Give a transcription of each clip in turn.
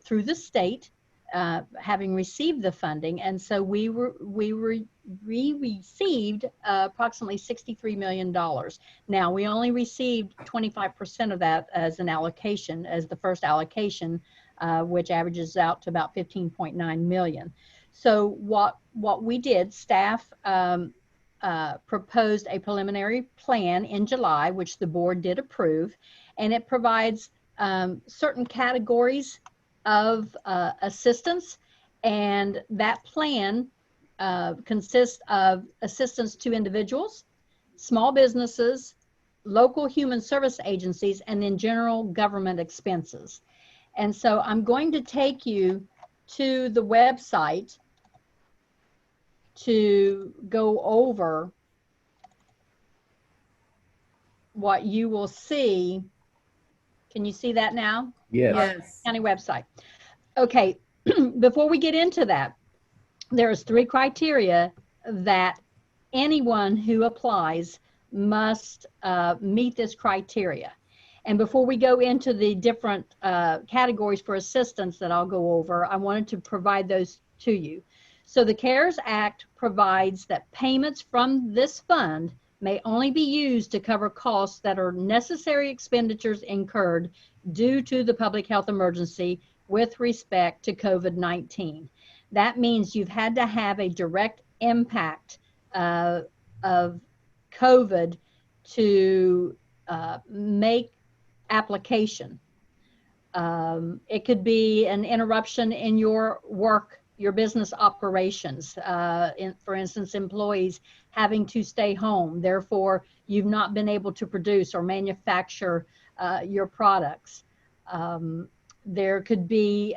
through the state, having received the funding, and so we received approximately $63 million. Now, we only received 25% of that as an allocation, as the first allocation, which averages out to about 15.9 million. So what we did, staff proposed a preliminary plan in July, which the board did approve, and it provides certain categories of assistance, and that plan consists of assistance to individuals, small businesses, local human service agencies, and then general government expenses. And so I'm going to take you to the website to go over what you will see. Can you see that now? Yes. County website. Okay, before we get into that, there's 3 criteria that anyone who applies must meet this criteria. And before we go into the different categories for assistance that I'll go over, I wanted to provide those to you. So the CARES Act provides that payments from this fund may only be used to cover costs that are necessary expenditures incurred due to the public health emergency with respect to COVID-19. That means you've had to have a direct impact of COVID to make application. It could be an interruption in your work, your business operations. For instance, employees having to stay home. Therefore, you've not been able to produce or manufacture your products. There could be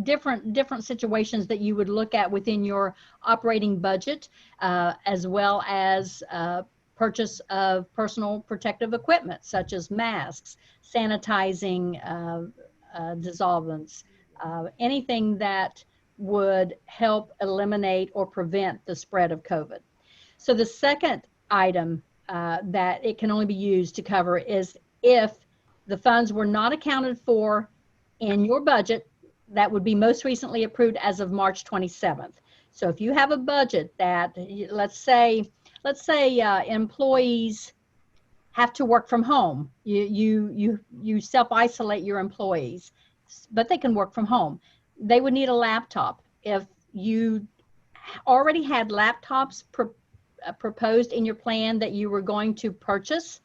different situations that you would look at within your operating budget, as well as purchase of personal protective equipment, such as masks, sanitizing dissolvents, anything that would help eliminate or prevent the spread of COVID. So the second item that it can only be used to cover is if the funds were not accounted for in your budget that would be most recently approved as of March 27th. So if you have a budget that, let's say employees have to work from home, you self-isolate your employees, but they can work from home. They would need a laptop. If you already had laptops proposed in your plan that you were going to purchase,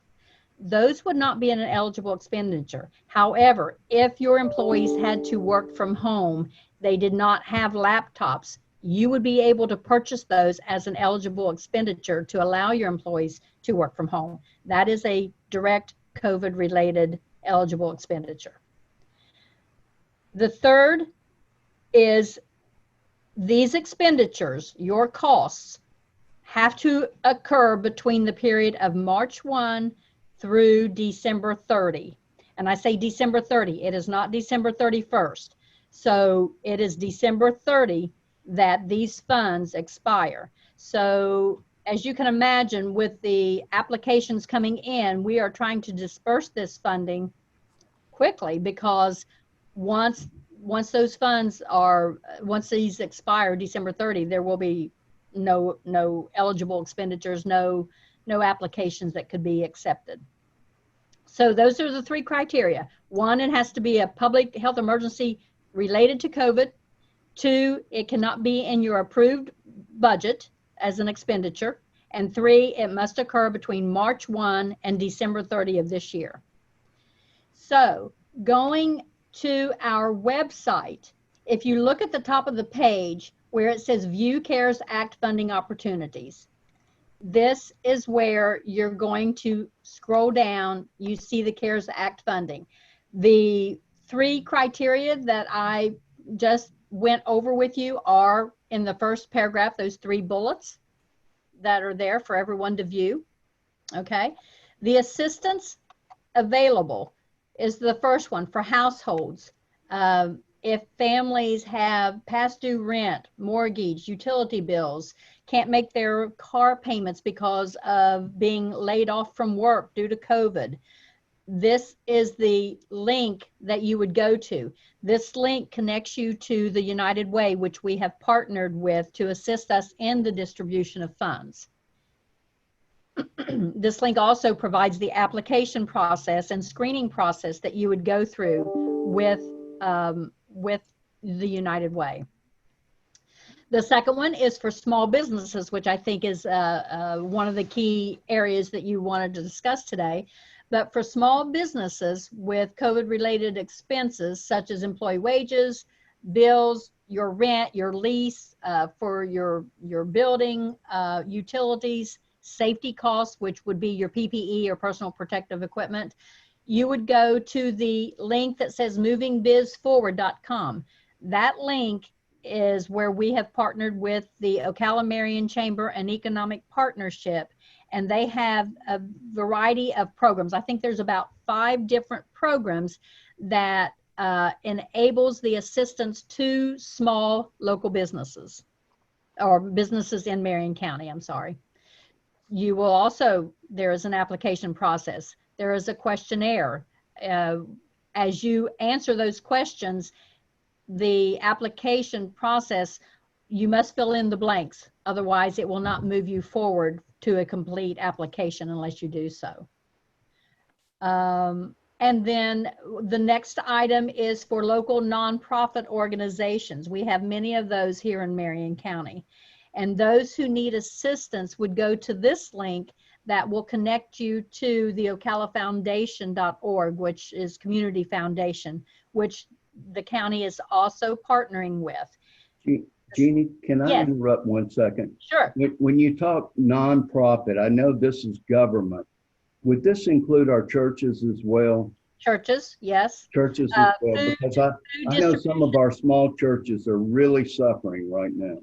those would not be an eligible expenditure. However, if your employees had to work from home, they did not have laptops, you would be able to purchase those as an eligible expenditure to allow your employees to work from home. That is a direct COVID-related eligible expenditure. The third is these expenditures, your costs, have to occur between the period of March 1 through December 30. And I say December 30, it is not December 31st. So it is December 30 that these funds expire. So as you can imagine, with the applications coming in, we are trying to disperse this funding quickly, because once those funds are, once these expire December 30, there will be no eligible expenditures, no applications that could be accepted. So those are the 3 criteria. 1, it has to be a public health emergency related to COVID. 2, it cannot be in your approved budget as an expenditure. And 3, it must occur between March 1 and December 30 of this year. So going to our website, if you look at the top of the page where it says View CARES Act Funding Opportunities, this is where you're going to scroll down. You see the CARES Act funding. The 3 criteria that I just went over with you are in the first paragraph, those 3 bullets that are there for everyone to view. Okay. The assistance available is the first one for households. If families have past due rent, mortgage, utility bills, can't make their car payments because of being laid off from work due to COVID, this is the link that you would go to. This link connects you to the United Way, which we have partnered with to assist us in the distribution of funds. This link also provides the application process and screening process that you would go through with the United Way. The second one is for small businesses, which I think is one of the key areas that you wanted to discuss today. But for small businesses with COVID-related expenses, such as employee wages, bills, your rent, your lease for your building, utilities, safety costs, which would be your PPE or personal protective equipment, you would go to the link that says movingbizforward.com. That link is where we have partnered with the Ocala-Marion Chamber and Economic Partnership, and they have a variety of programs. I think there's about 5 different programs that enables the assistance to small local businesses, or businesses in Marion County, I'm sorry. You will also, there is an application process. There is a questionnaire. As you answer those questions, the application process, you must fill in the blanks. Otherwise, it will not move you forward to a complete application unless you do so. And then the next item is for local nonprofit organizations. We have many of those here in Marion County. And those who need assistance would go to this link that will connect you to the ocalafoundation.org, which is community foundation, which the county is also partnering with. Jeannie, can I Yes. interrupt 1 second? Sure. When you talk nonprofit, I know this is government. Would this include our churches as well? Churches, yes. Churches as well, Food- because I know some of our small churches are really suffering right now.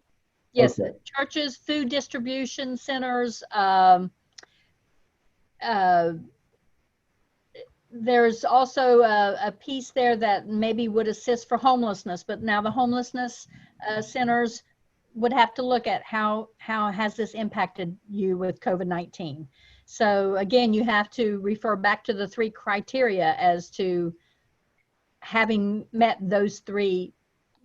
Yes, Okay. churches, food distribution centers. There's also a piece there that maybe would assist for homelessness, but now the homelessness centers would have to look at how has this impacted you with COVID-19. So again, you have to refer back to the 3 criteria as to having met those 3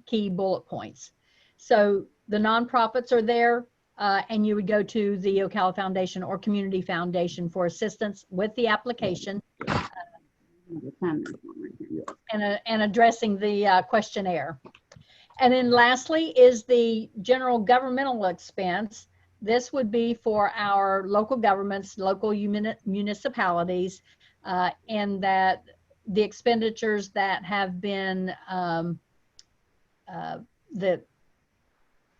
key bullet points. So the nonprofits are there, and you would go to the Ocala Foundation or Community Foundation for assistance with the application and addressing the questionnaire. And then lastly is the general governmental expense. This would be for our local governments, local municipalities, and that the expenditures that have been that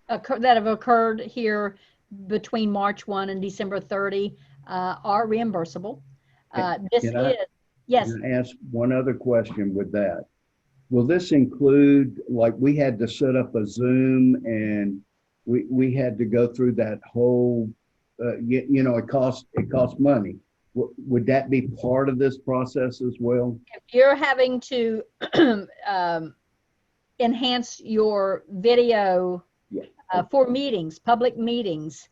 have occurred here between March 1 and December 30 are reimbursable. Yes. Can I ask one other question with that? Will this include, like, we had to set up a Zoom and we had to go through that whole, it costs money. Would that be part of this process as well? If you're having to enhance your video for meetings, public meetings,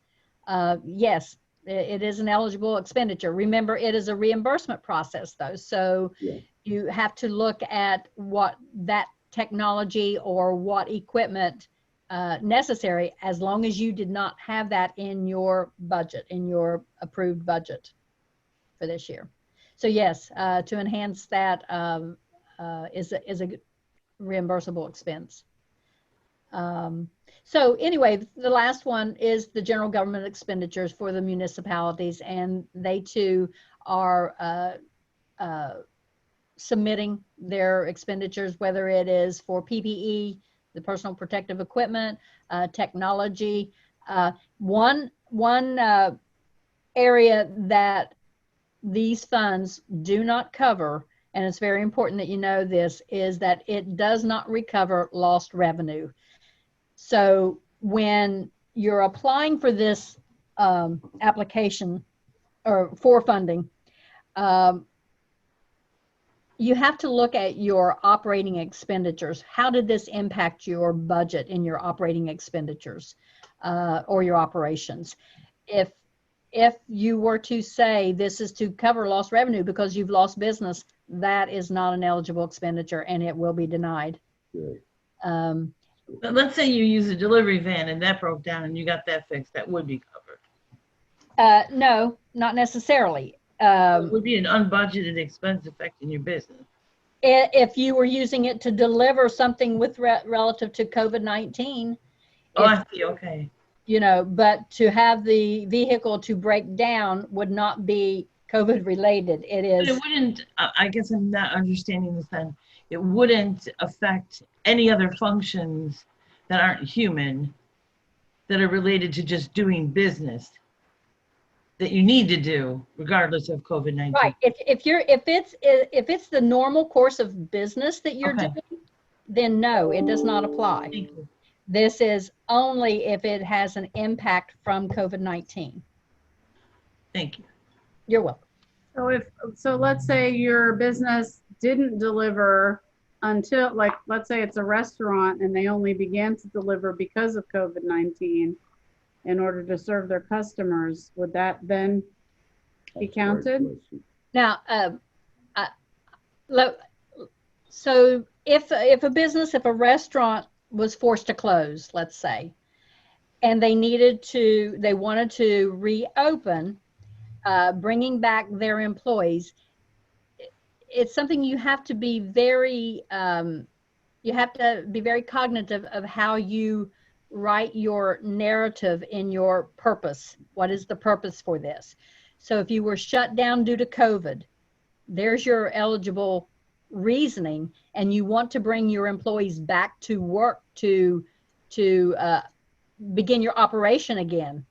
yes, it is an eligible expenditure. Remember, it is a reimbursement process though. So you have to look at what that technology or what equipment necessary, as long as you did not have that in your budget, in your approved budget for this year. So yes, to enhance that is a reimbursable expense. So anyway, the last one is the general government expenditures for the municipalities, and they too are submitting their expenditures, whether it is for PPE, the personal protective equipment, technology. One area that these funds do not cover, and it's very important that you know this, is that it does not recover lost revenue. So when you're applying for this application or for funding, you have to look at your operating expenditures. How did this impact your budget in your operating expenditures or your operations? If if you were to say this is to cover lost revenue because you've lost business, that is not an eligible expenditure and it will be denied. Good. But let's say you use a delivery van and that broke down and you got that fixed, that would be covered. No, not necessarily. It would be an unbudgeted expense affecting your business. If you were using it to deliver something with relative to COVID-19. Oh, I see, okay. You know, but to have the vehicle to break down would not be COVID related. It is. But it wouldn't, I guess I'm not understanding this then. It wouldn't affect any other functions that aren't human that are related to just doing business that you need to do regardless of COVID-19. Right. If it's the normal course of business that you're doing, then no, it does not apply. Thank you. This is only if it has an impact from COVID-19. Thank you. You're welcome. So let's say your business didn't deliver until, like, let's say it's a restaurant and they only began to deliver because of COVID-19 in order to serve their customers, would that then be counted? Now, so if a restaurant was forced to close, let's say, and they wanted to reopen, bringing back their employees, it's something you have to be very cognitive of how you write your narrative in your purpose. What is the purpose for this? So if you were shut down due to COVID, there's your eligible reasoning, and you want to bring your employees back to work to begin your operation again,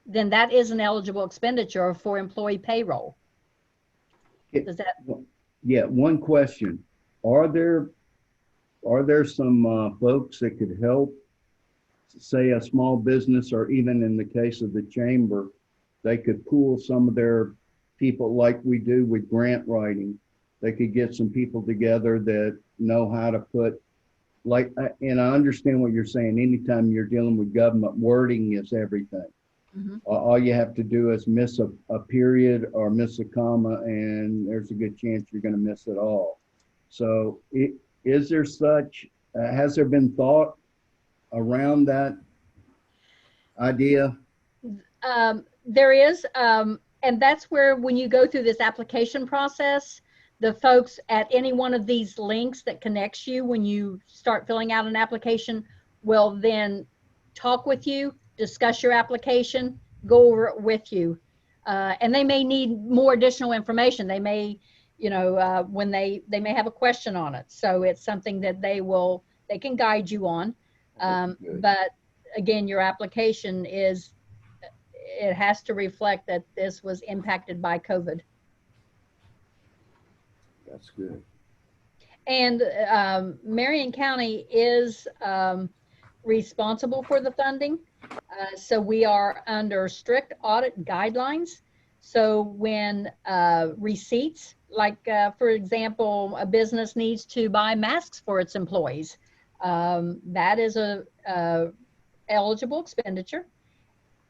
then that is an eligible expenditure for employee payroll. Does that? Yeah, one question. Are there some folks that could help, say a small business, or even in the case of the chamber, they could pool some of their people like we do with grant writing. They could get some people together that know how to put, like, and I understand what you're saying. Anytime you're dealing with government, wording is everything. Mm-hmm. All you have to do is miss a period or miss a comma, and there's a good chance you're going to miss it all. So is there such, has there been thought around that idea? There is, and that's where when you go through this application process, the folks at any one of these links that connects you when you start filling out an application will then talk with you, discuss your application, go over it with you. And they may need more additional information. They may, when they may have a question on it. So it's something that they can guide you on. But again, your application it has to reflect that this was impacted by COVID. That's good. And Marion County is responsible for the funding. So we are under strict audit guidelines. So when receipts, like for example, a business needs to buy masks for its employees, that is a eligible expenditure.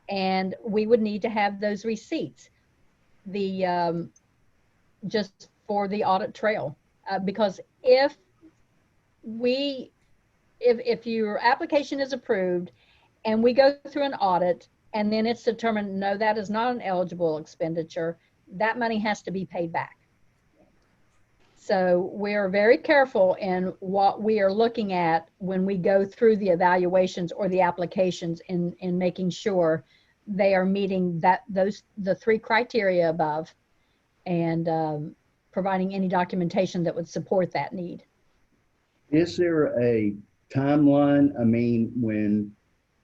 And we would need to have those receipts, just for the audit trail, because if your application is approved and we go through an audit and then it's determined, no, that is not an eligible expenditure, that money has to be paid back. So we are very careful in what we are looking at when we go through the evaluations or the applications in making sure they are meeting the three criteria above, and providing any documentation that would support that need. Is there a timeline? I mean, when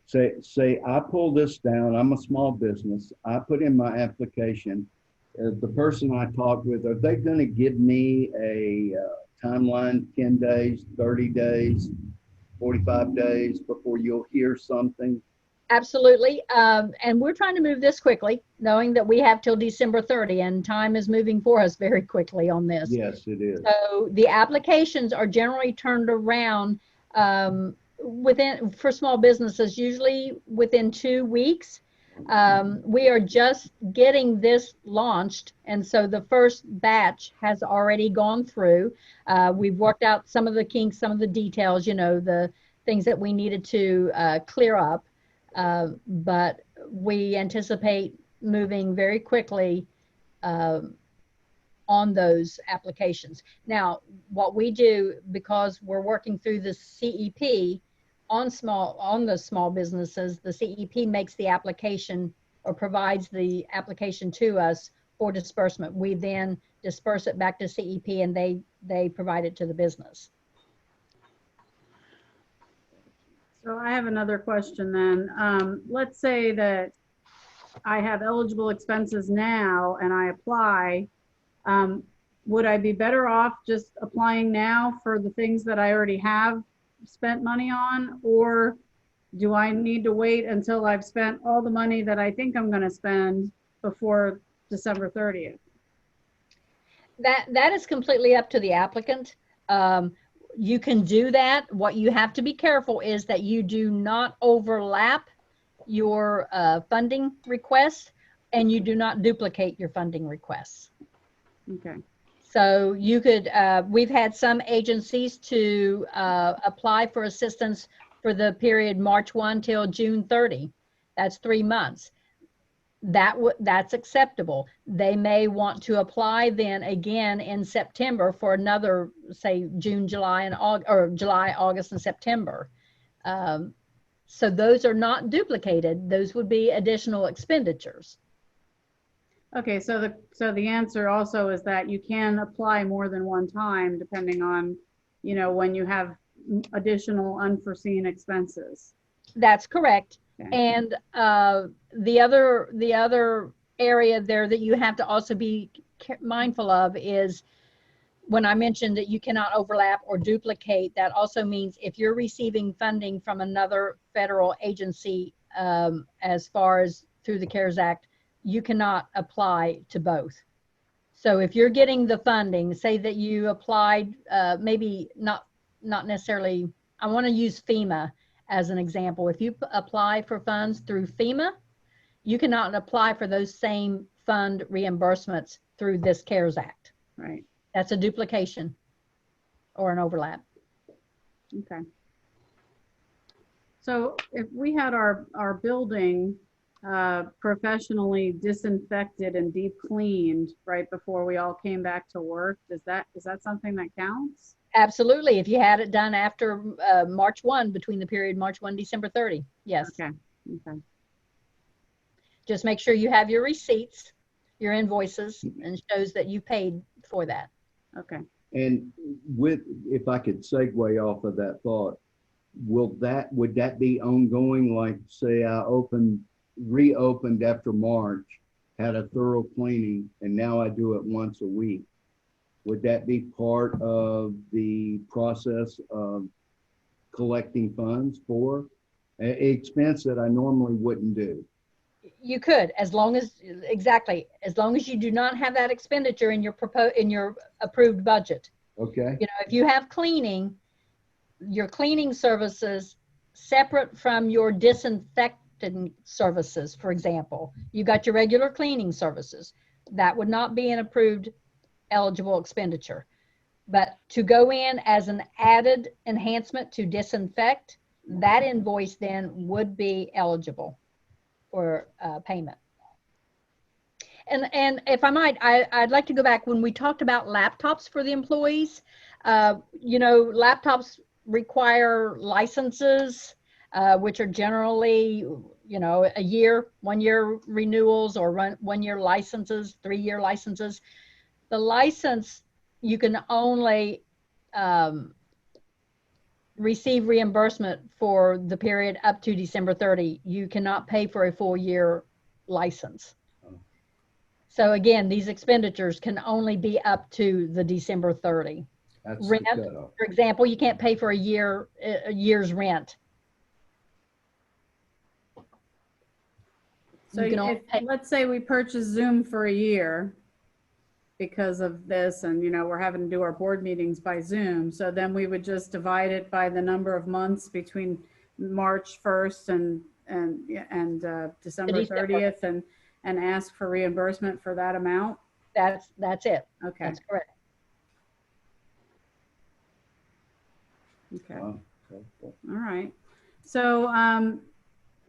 say I pull this down, I'm a small business, I put in my application, the person I talk with, are they going to give me a timeline, 10 days, 30 days, 45 days before you'll hear something? Absolutely. And we're trying to move this quickly, knowing that we have till December 30, and time is moving for us very quickly on this. Yes, it is. So the applications are generally turned around for small businesses, usually within 2 weeks. We are just getting this launched, and so the first batch has already gone through. We've worked out some of the kinks, some of the details, you know, the things that we needed to clear up, but we anticipate moving very quickly on those applications. Now, what we do, because we're working through the CEP on the small businesses, the CEP makes the application or provides the application to us for disbursement. We then disperse it back to CEP, and they provide it to the business. So I have another question then. Let's say that I have eligible expenses now and I apply. Would I be better off just applying now for the things that I already have spent money on, or do I need to wait until I've spent all the money that I think I'm going to spend before December 30th? That is completely up to the applicant. You can do that. What you have to be careful is that you do not overlap your funding requests, and you do not duplicate your funding requests. Okay. So you could, we've had some agencies to apply for assistance for the period March 1 till June 30. That's 3 months. That's acceptable. They may want to apply then again in September for another, say, June, July, and August, or July, August, and September. So those are not duplicated. Those would be additional expenditures. Okay, so the answer also is that you can apply more than one time depending on, you know, when you have additional unforeseen expenses. That's correct. Okay. And the other area there that you have to also be mindful of is when I mentioned that you cannot overlap or duplicate, that also means if you're receiving funding from another federal agency, as far as through the CARES Act, you cannot apply to both. So if you're getting the funding, say that you applied, maybe not necessarily, I want to use FEMA as an example. If you apply for funds through FEMA, you cannot apply for those same fund reimbursements through this CARES Act. Right. That's a duplication or an overlap. Okay. So if we had our building professionally disinfected and deep cleaned right before we all came back to work, is that something that counts? Absolutely. If you had it done after March 1, between the period March 1, December 30, yes. Okay. Okay. Just make sure you have your receipts, your invoices, and shows that you paid for that. Okay. And if I could segue off of that thought, would that be ongoing? Like, say I reopened after March, had a thorough cleaning, and now I do it once a week. Would that be part of the process of collecting funds for an expense that I normally wouldn't do? You could, as long as you do not have that expenditure in your approved budget. Okay. You know, if you have cleaning, your cleaning services separate from your disinfectant services, for example, you got your regular cleaning services, that would not be an approved eligible expenditure. But to go in as an added enhancement to disinfect, that invoice then would be eligible for payment. And if I might, I'd like to go back when we talked about laptops for the employees. You know, laptops require licenses, which are generally, you know, 1 year renewals, or 1 year licenses, 3 year licenses. The license, you can only receive reimbursement for the period up to December 30. You cannot pay for a full year license. So again, these expenditures can only be up to the December 30. That's Rent, the cutoff. for example, you can't pay for a year's rent. So You can only pay- let's say we purchase Zoom for a year because of this, and you know, we're having to do our board meetings by Zoom. So then we would just divide it by the number of months between March 1st and December 30th and ask for reimbursement for that amount? That's it. Okay. That's correct. Okay. Wow. Okay. All right. So on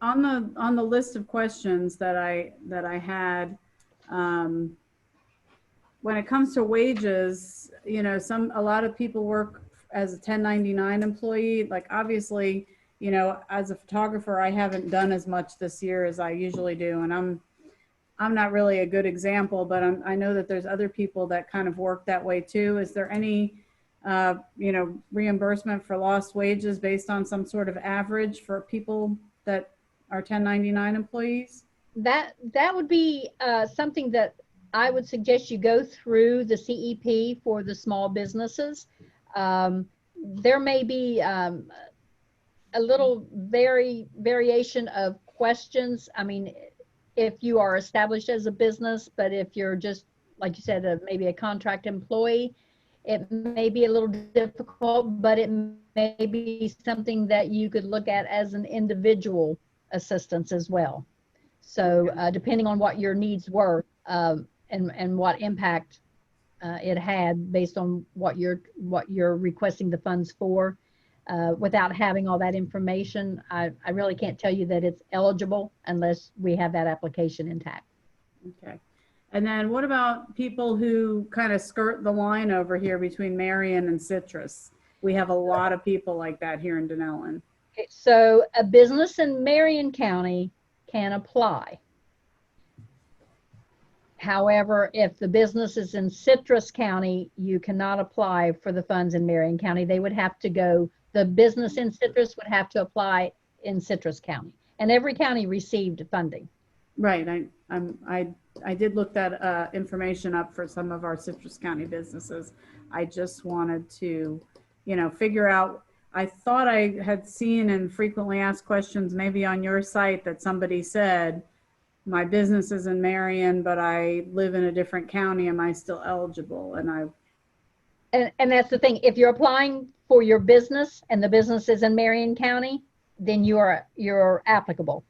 the list of questions that I had, when it comes to wages, you know, a lot of people work as a 1099 employee. Like obviously, you know, as a photographer, I haven't done as much this year as I usually do, and I'm not really a good example, but I know that there's other people that kind of work that way too. Is there any you know, reimbursement for lost wages based on some sort of average for people that are 1099 employees? That would be something that I would suggest you go through the CEP for the small businesses. There may be a little variation of questions. I mean, if you are established as a business, but if you're just, like you said, maybe a contract employee, it may be a little difficult, but it may be something that you could look at as an individual assistance as well. So depending on what your needs were and what impact it had based on what you're requesting the funds for, without having all that information, I really can't tell you that it's eligible unless we have that application intact. Okay. And then what about people who kind of skirt the line over here between Marion and Citrus? We have a lot of people like that here in Denellen. Okay, so a business in Marion County can apply. However, if the business is in Citrus County, you cannot apply for the funds in Marion County. They would have to go, the business in Citrus would have to apply in Citrus County. And every county received funding. Right. I did look that information up for some of our Citrus County businesses. I just wanted to, you know, figure out. I thought I had seen in frequently asked questions, maybe on your site, that somebody said, my business is in Marion, but I live in a different county. Am I still eligible? And that's the thing. If you're applying for your business and the business is in Marion County, then you're applicable.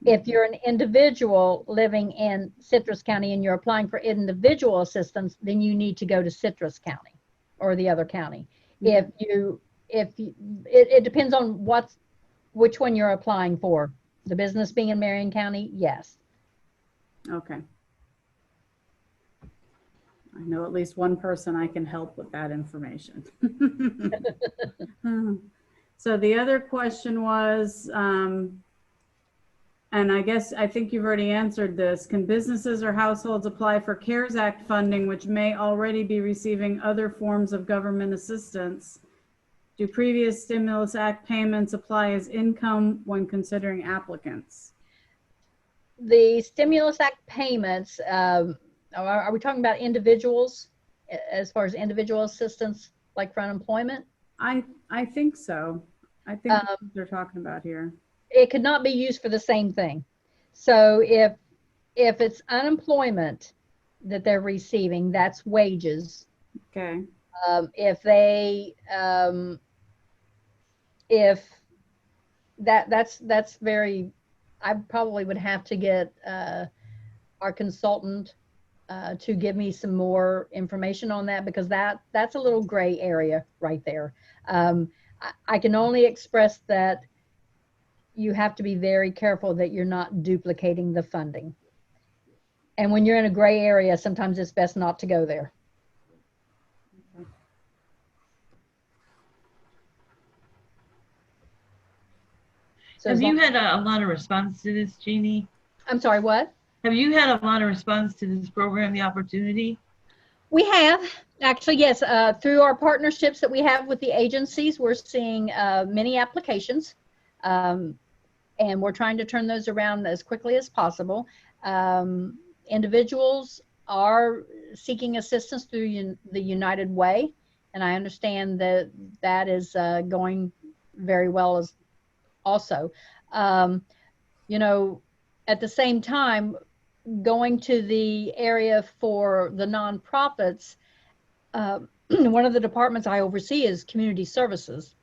If you're an individual living in Citrus County and you're applying for individual assistance, then you need to go to Citrus County or the other county. Mm-hmm. It depends on which one you're applying for. The business being in Marion County, yes. Okay. I know at least one person I can help with that information. So the other question was, and I think you've already answered this. Can businesses or households apply for CARES Act funding, which may already be receiving other forms of government assistance? Do previous Stimulus Act payments apply as income when considering applicants? The Stimulus Act payments, are we talking about individuals as far as individual assistance, like for unemployment? I think so. I think that's what they're talking about here. It could not be used for the same thing. So if it's unemployment that they're receiving, that's wages. Okay. If that's very, I probably would have to get our consultant to give me some more information on that, because that's a little gray area right there. I can only express that you have to be very careful that you're not duplicating the funding. And when you're in a gray area, sometimes it's best not to go there. Okay. So have you had a lot of response to this, Jeannie? I'm sorry, what? Have you had a lot of response to this program, The Opportunity? We have, actually, yes. Through our partnerships that we have with the agencies, we're seeing many applications. And we're trying to turn those around as quickly as possible. Individuals are seeking assistance through the United Way, and I understand that is going very well as also. You know, at the same time, going to the area for the nonprofits, one of the departments I oversee is community services,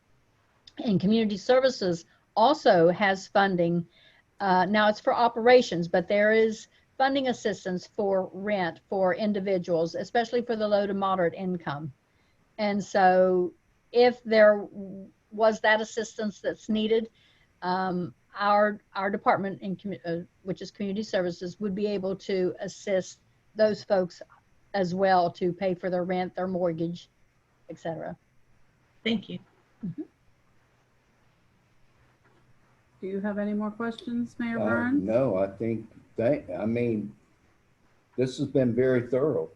and community services also has funding Now it's for operations, but there is funding assistance for rent for individuals, especially for the low to moderate income. And so if there was that assistance that's needed, our department, which is community services, would be able to assist those folks as well to pay for their rent, their mortgage, etc. Thank you. Do you have any more questions, Mayor Burns? No, I think I mean, this has been very thorough.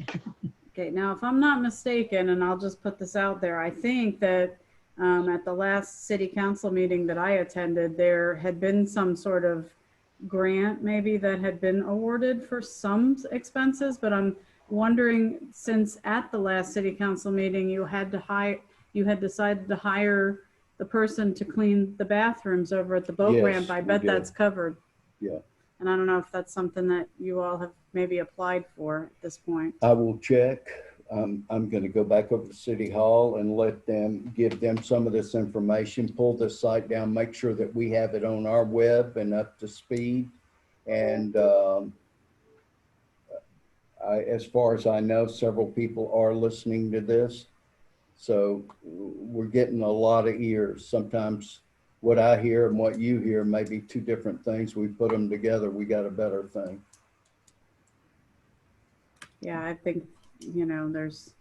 Okay, now if I'm not mistaken, and I'll just put this out there, I think that at the last city council meeting that I attended, there had been some sort of grant maybe that had been awarded for some expenses, but I'm wondering, since at the last city council meeting you had decided to hire the person to clean the bathrooms over at the boat Yes, ramp, I bet that's covered. Yeah. And I don't know if that's something that you all have maybe applied for at this point. I will check. I'm going to go back over to City Hall and give them some of this information, pull this site down, make sure that we have it on our web and up to speed. And as far as I know, several people are listening to this. So we're getting a lot of ears. Sometimes what I hear and what you hear may be two different things. We put them together, we got a better thing. Yeah, I think, there's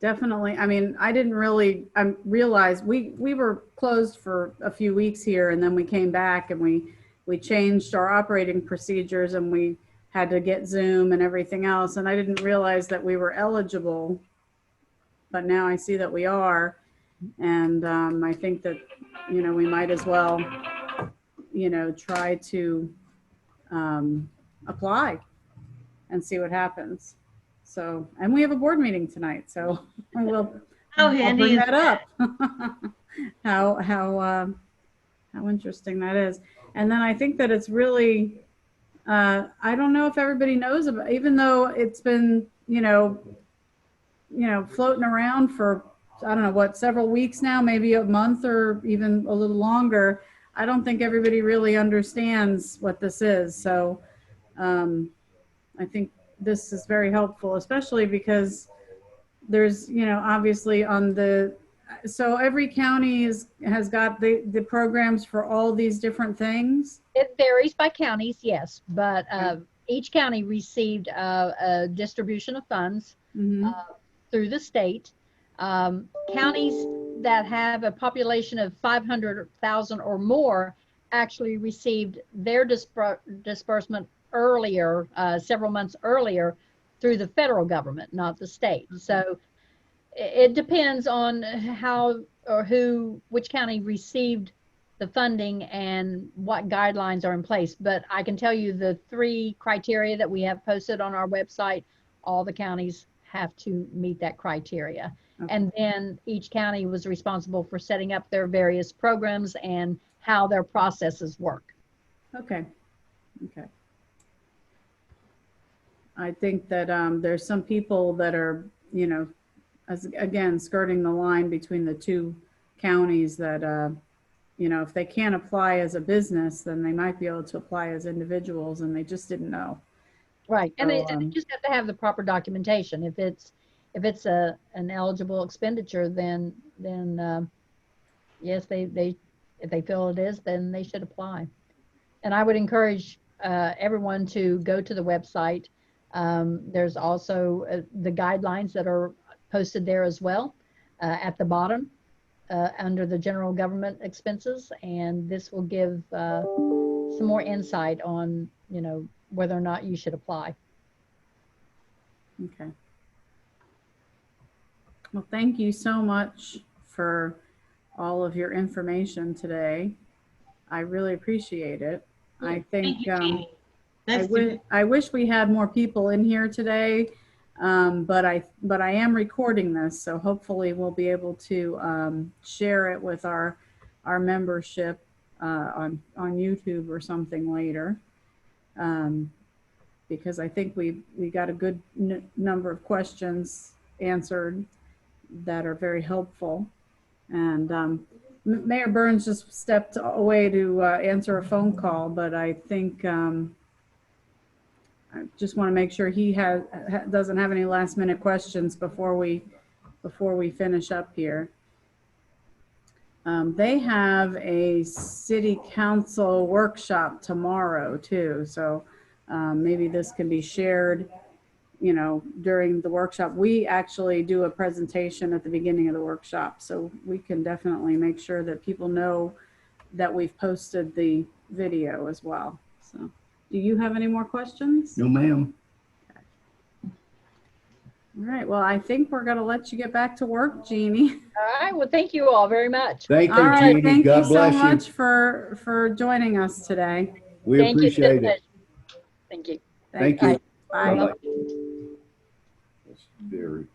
definitely, I mean, I didn't really realize we were closed for a few weeks here, and then we came back and we changed our operating procedures, and we had to get Zoom and everything else. And I didn't realize that we were eligible, but now I see that we are. And I think that, we might as well, try to apply and see what happens. So, and we have a board meeting tonight, so I'll bring that up. How interesting that is. And then I think that it's really, I don't know if everybody knows about, even though it's been, floating around for, I don't know what, several weeks now, maybe a month or even a little longer. I don't think everybody really understands what this is. So I think this is very helpful, especially because there's, obviously so every county has got the programs for all these different things. It varies by counties, yes, but each county received a distribution of funds through the state. Counties that have a population of 500,000 or more actually received their disbursement earlier, several months earlier, through the federal government, not the state. So it depends on how or which county received the funding and what guidelines are in place. But I can tell you the 3 criteria that we have posted on our website, all the counties have to meet that criteria. Okay. And then each county was responsible for setting up their various programs and how their processes work. Okay. Okay. I think that there's some people that are, again, skirting the line between the 2 counties that, if they can't apply as a business, then they might be able to apply as individuals, and they just didn't know. Right. And they just have to have the proper documentation. If it's an eligible expenditure, then yes, if they feel it is, then they should apply. And I would encourage everyone to go to the website. There's also the guidelines that are posted there as well at the bottom under the general government expenses, and this will give some more insight on whether or not you should apply. Okay. Well, thank you so much for all of your information today. I really appreciate it. I think I wish we had more people in here today, but I am recording this, so hopefully we'll be able to share it with our membership on YouTube or something later, because I think we got a good number of questions answered that are very helpful. And Mayor Burns just stepped away to answer a phone call, but I think I just want to make sure he doesn't have any last minute questions before we finish up here. They have a city council workshop tomorrow too, so maybe this can be shared, you know, during the workshop. We actually do a presentation at the beginning of the workshop, so we can definitely make sure that people know that we've posted the video as well. So, do you have any more questions? No, ma'am. All right, well, I think we're going to let you get back to work, Jeannie. All right. Well, thank you all very much. Thank you, All right, Jeannie. thank God you so bless much for joining us today. We Thank you. appreciate it. Thank you. Thank you. Bye. Bye-bye. That's very